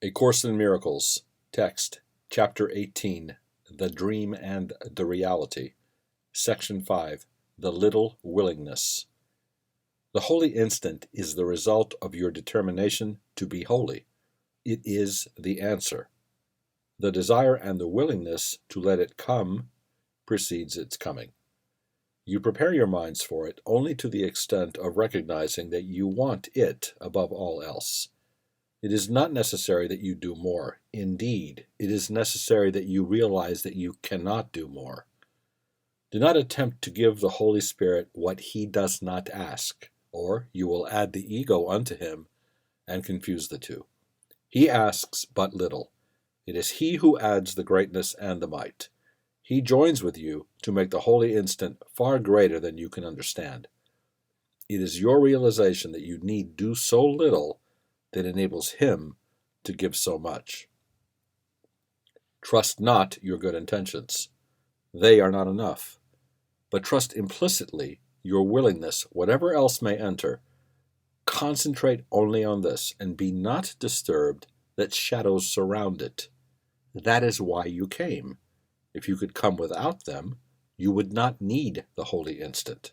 A Course in Miracles, text, Chapter 18, The Dream and the Reality, Section 5, The Little Willingness. The holy instant is the result of your determination to be holy. It is the answer. The desire and the willingness to let it come precedes its coming. You prepare your minds for it only to the extent of recognizing that you want it above all else. It is not necessary that you do more. Indeed, it is necessary that you realize that you cannot do more. Do not attempt to give the Holy Spirit what He does not ask, or you will add the ego unto Him and confuse the two. He asks but little. It is He who adds the greatness and the might. He joins with you to make the holy instant far greater than you can understand. It is your realization that you need do so little that enables Him to give so much. Trust not your good intentions. They are not enough. But trust implicitly your willingness, whatever else may enter. Concentrate only on this, and be not disturbed that shadows surround it. That is why you came. If you could come without them, you would not need the holy instant.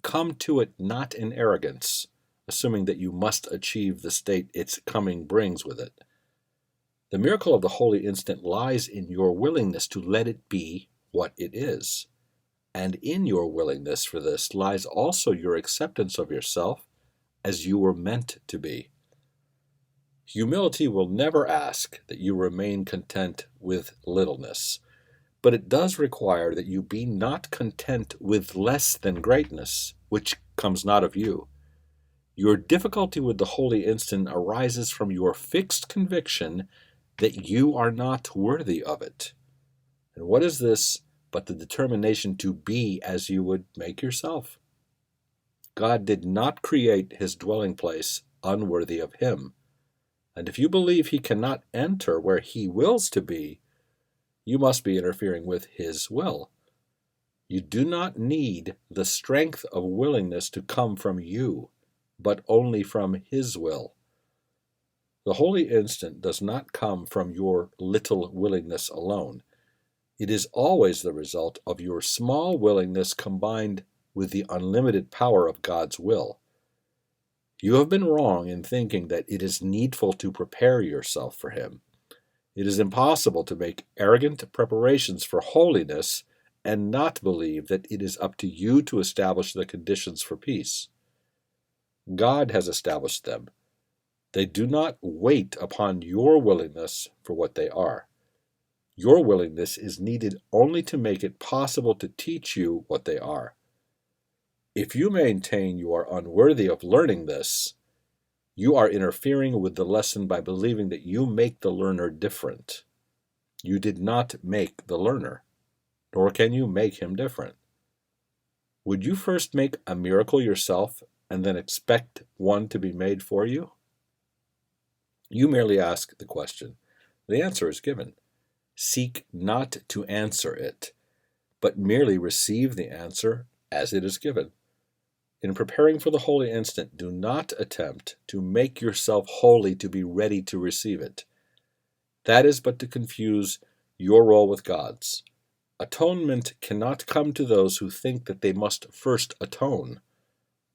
Come to it not in arrogance, assuming that you must achieve the state its coming brings with it. The miracle of the holy instant lies in your willingness to let it be what it is. And in your willingness for this lies also your acceptance of yourself as you were meant to be. Humility will never ask that you remain content with littleness, but it does require that you be not content with less than greatness, which comes not of you. Your difficulty with the holy instant arises from your fixed conviction that you are not worthy of it. And what is this but the determination to be as you would make yourself? God did not create His dwelling place unworthy of Him. And if you believe He cannot enter where He wills to be, you must be interfering with His will. You do not need the strength of willingness to come from you, but only from His will. The holy instant does not come from your little willingness alone. It is always the result of your small willingness combined with the unlimited power of God's will. You have been wrong in thinking that it is needful to prepare yourself for Him. It is impossible to make arrogant preparations for holiness and not believe that it is up to you to establish the conditions for peace. God has established them. They do not wait upon your willingness for what they are. Your willingness is needed only to make it possible to teach you what they are. If you maintain you are unworthy of learning this, you are interfering with the lesson by believing that you make the learner different. You did not make the learner, nor can you make him different. Would you first make a miracle yourself and then expect one to be made for you? You merely ask the question. The answer is given. Seek not to answer it, but merely receive the answer as it is given. In preparing for the holy instant, do not attempt to make yourself holy to be ready to receive it. That is but to confuse your role with God's. Atonement cannot come to those who think that they must first atone,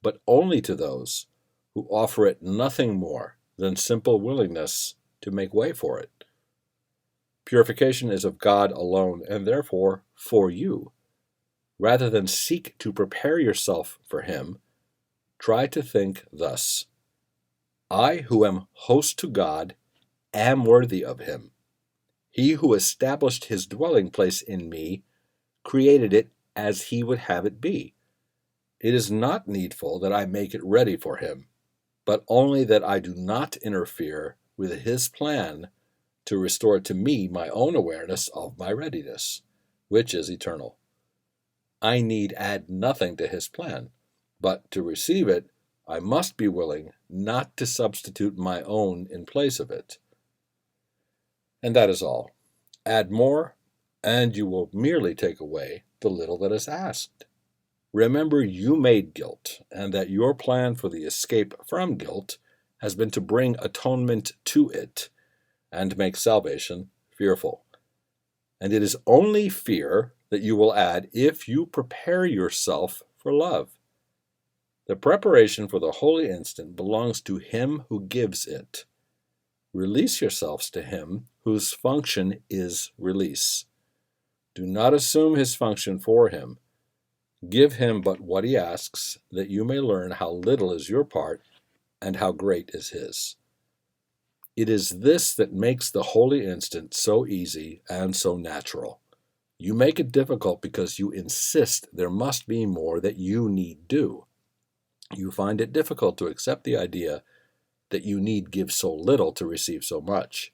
but only to those who offer it nothing more than simple willingness to make way for it. Purification is of God alone, and therefore for you. Rather than seek to prepare yourself for Him, try to think thus: I, who am host to God, am worthy of Him. He who established His dwelling place in me created it as He would have it be. It is not needful that I make it ready for Him, but only that I do not interfere with His plan to restore to me my own awareness of my readiness, which is eternal. I need add nothing to His plan, but to receive it, I must be willing not to substitute my own in place of it. And that is all. Add more, and you will merely take away the little that is asked. Remember you made guilt, and that your plan for the escape from guilt has been to bring atonement to it and make salvation fearful. And it is only fear that you will add if you prepare yourself for love. The preparation for the holy instant belongs to him who gives it. Release yourselves to him whose function is release. Do not assume his function for him. Give him but what he asks, that you may learn how little is your part and how great is his. It is this that makes the holy instant so easy and so natural. You make it difficult because you insist there must be more that you need do. You find it difficult to accept the idea that you need give so little to receive so much.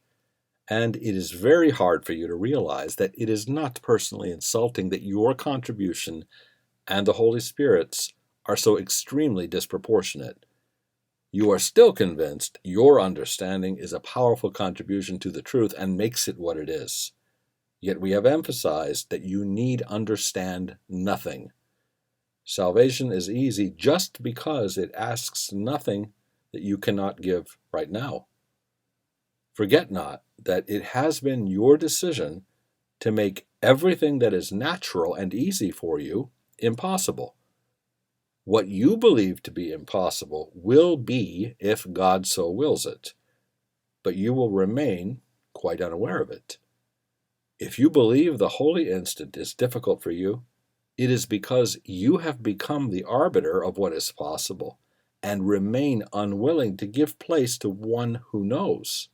And it is very hard for you to realize that it is not personally insulting that your contribution and the Holy Spirit's are so extremely disproportionate. You are still convinced your understanding is a powerful contribution to the truth and makes it what it is. Yet we have emphasized that you need understand nothing. Salvation is easy just because it asks nothing that you cannot give right now. Forget not that it has been your decision to make everything that is natural and easy for you impossible. What you believe to be impossible will be if God so wills it, but you will remain quite unaware of it. If you believe the holy instant is difficult for you, it is because you have become the arbiter of what is possible and remain unwilling to give place to one who knows.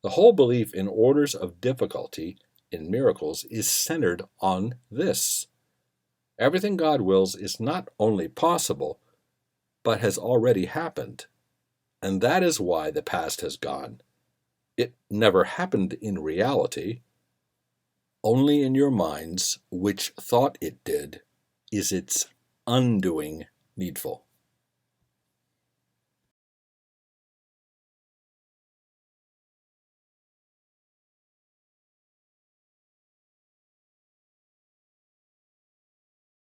The whole belief in orders of difficulty in miracles is centered on this. Everything God wills is not only possible, but has already happened. And that is why the past has gone. It never happened in reality. Only in your minds, which thought it did, is its undoing needful.